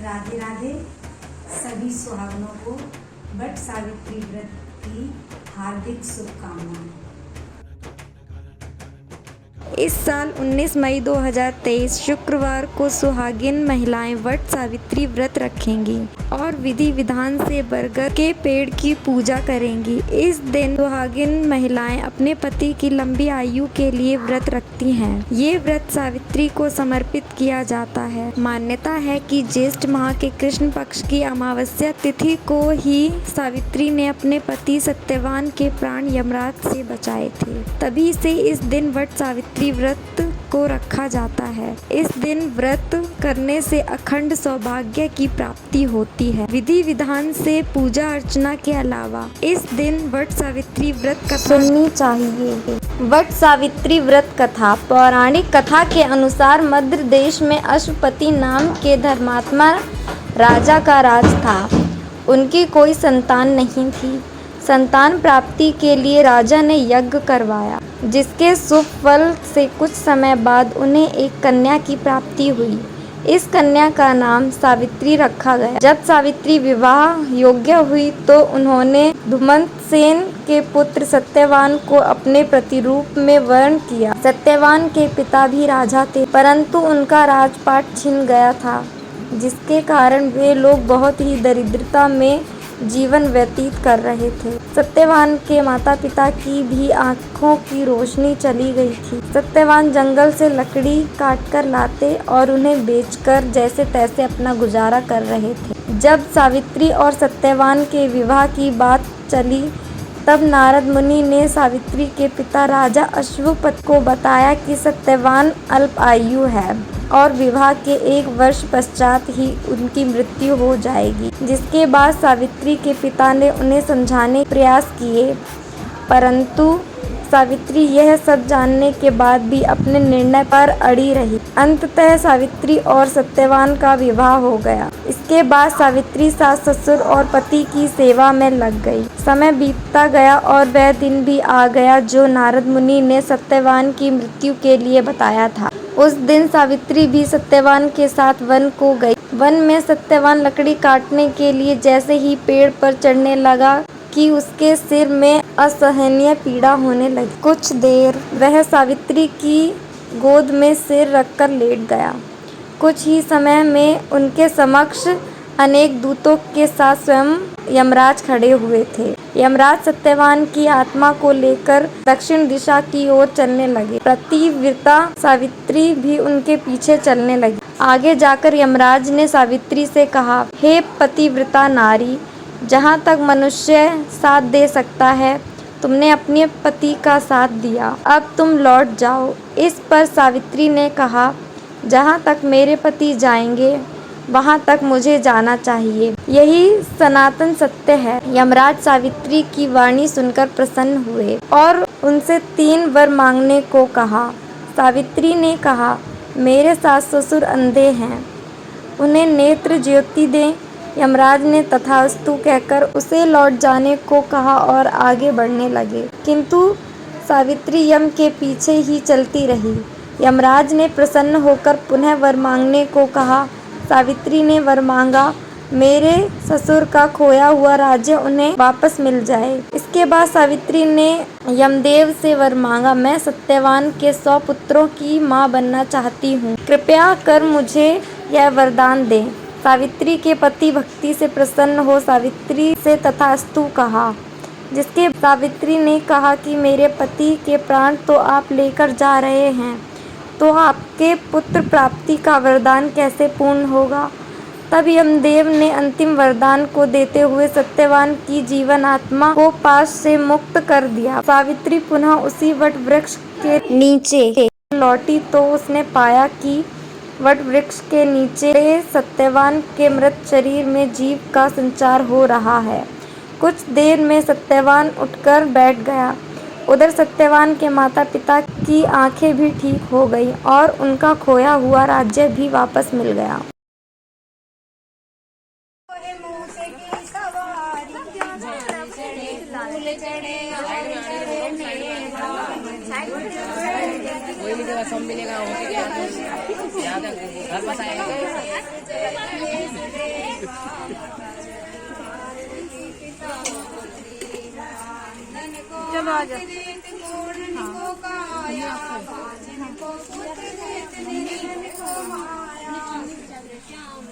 राधे राधे। सभी सुहागनों को वट सावित्री व्रत की हार्दिक शुभकामनाएं। इस साल 19 मई 2023 शुक्रवार को सुहागिन महिलाएं वट सावित्री व्रत रखेंगी और विधि विधान से बरगद के पेड़ की पूजा करेंगी। इस दिन सुहागिन महिलाएं अपने पति की लंबी आयु के लिए व्रत रखती हैं। ये व्रत सावित्री को समर्पित किया जाता है। मान्यता है कि ज्येष्ठ माह के कृष्ण पक्ष की अमावस्या तिथि को ही सावित्री ने अपने पति सत्यवान के प्राण यमराज से बचाए थे। तभी से इस दिन वट सावित्री व्रत को रखा जाता है। इस दिन व्रत करने से अखंड सौभाग्य की प्राप्ति होती है। विधि विधान से पूजा अर्चना के अलावा इस दिन वट सावित्री व्रत कथा सुननी चाहिए। वट सावित्री व्रत कथा। पौराणिक कथा के अनुसार मध्य देश में अश्वपति नाम के धर्मात्मा राजा का राज था। उनकी कोई संतान नहीं थी। संतान प्राप्ति के लिए राजा ने यज्ञ करवाया, जिसके शुभ फल से कुछ समय बाद उन्हें एक कन्या की प्राप्ति हुई। इस कन्या का नाम सावित्री रखा गया। जब सावित्री विवाह योग्य हुई तो उन्होंने धुमंतसेन के पुत्र सत्यवान को अपने प्रतिरूप में वर्ण किया। सत्यवान के पिता भी राजा थे, परंतु उनका राजपाट छिन गया था, जिसके कारण वे लोग बहुत ही दरिद्रता में जीवन व्यतीत कर रहे थे। सत्यवान के माता पिता की भी आंखों की रोशनी चली गई थी। सत्यवान जंगल से लकड़ी काटकर लाते और उन्हें बेचकर जैसे तैसे अपना गुजारा कर रहे थे। जब सावित्री और सत्यवान के विवाह की बात चली, तब नारद मुनि ने सावित्री के पिता राजा अश्वपति को बताया कि सत्यवान अल्प आयु है और विवाह के 1 वर्ष पश्चात ही उनकी मृत्यु हो जाएगी। जिसके बाद सावित्री के पिता ने उन्हें समझाने के प्रयास किए, परंतु सावित्री यह सब जानने के बाद भी अपने निर्णय पर अड़ी रही। अंततः सावित्री और सत्यवान का विवाह हो गया। इसके बाद सावित्री सास ससुर और पति की सेवा में लग गई। समय बीतता गया और वह दिन भी आ गया जो नारद मुनि ने सत्यवान की मृत्यु के लिए बताया था। उस दिन सावित्री भी सत्यवान के साथ वन को गई। वन में सत्यवान लकड़ी काटने के लिए जैसे ही पेड़ पर चढ़ने लगा कि उसके सिर में असहनीय पीड़ा होने लगी। कुछ देर वह सावित्री की गोद में सिर रखकर लेट गया। कुछ ही समय में उनके समक्ष अनेक दूतों के साथ स्वयं यमराज खड़े हुए थे। यमराज सत्यवान की आत्मा को लेकर दक्षिण दिशा की ओर चलने लगे। पतिव्रता सावित्री भी उनके पीछे चलने लगी। आगे जाकर यमराज ने सावित्री से कहा, हे पतिव्रता नारी, जहाँ तक मनुष्य साथ दे सकता है, तुमने अपने पति का साथ दिया, अब तुम लौट जाओ। इस पर सावित्री ने कहा, जहाँ तक मेरे पति जाएंगे वहाँ तक मुझे जाना चाहिए, यही सनातन सत्य है। यमराज सावित्री की वाणी सुनकर प्रसन्न हुए और उनसे 3 वर मांगने को कहा। सावित्री ने कहा, मेरे सास ससुर अंधे हैं, उन्हें नेत्र ज्योति दें। यमराज ने तथास्तु कहकर उसे लौट जाने को कहा और आगे बढ़ने लगे, किंतु सावित्री यम के पीछे ही चलती रही। यमराज ने प्रसन्न होकर पुनः वर मांगने को कहा। सावित्री ने वर मांगा, मेरे ससुर का खोया हुआ राज्य उन्हें वापस मिल जाए। इसके बाद सावित्री ने यमदेव से वर मांगा, मैं सत्यवान के 100 पुत्रों की माँ बनना चाहती हूँ, कृपया कर मुझे यह वरदान दें। सावित्री के पति भक्ति से प्रसन्न हो सावित्री से तथास्तु कहा, जिसके सावित्री ने कहा कि मेरे पति के प्राण तो आप लेकर जा रहे हैं, तो आपके पुत्र प्राप्ति का वरदान कैसे पूर्ण होगा। तब यमदेव ने अंतिम वरदान को देते हुए सत्यवान की जीवन आत्मा को पाश से मुक्त कर दिया। सावित्री पुनः उसी वट वृक्ष के नीचे लौटी तो उसने पाया कि वट वृक्ष के नीचे सत्यवान के मृत शरीर में जीव का संचार हो रहा है। कुछ देर में सत्यवान उठकर बैठ गया। उधर सत्यवान के माता पिता की आंखें भी ठीक हो गई और उनका खोया हुआ राज्य भी वापस मिल गया। सब मिलेगा, चलो आ जाओ।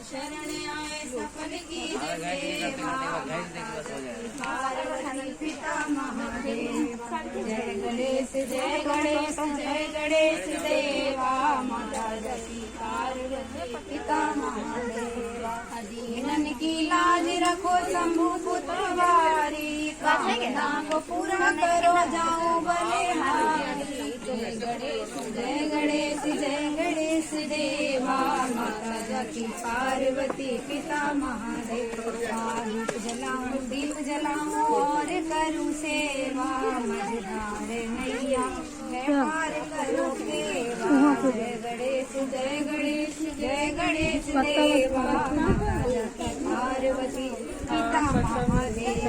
शरण आए सफल की पिता महादेव। जय गणेश जय गणेश जय गणेश देवा। माता जकी पार्वती पिता महादेव। दीनन की लाज रखो शंभु पुत्रवारी। कामना को पूरा करो जाओ बलिहारी। जय गणेश जय गणेश जय गणेश देवा। माता जकी पार्वती पिता महादेव। दीप जलाऊं और करूं सेवा। मझधार नैया पार करो केवा। जय गणेश जय गणेश जय गणेश देवा। माता जकी पार्वती पिता महादेव।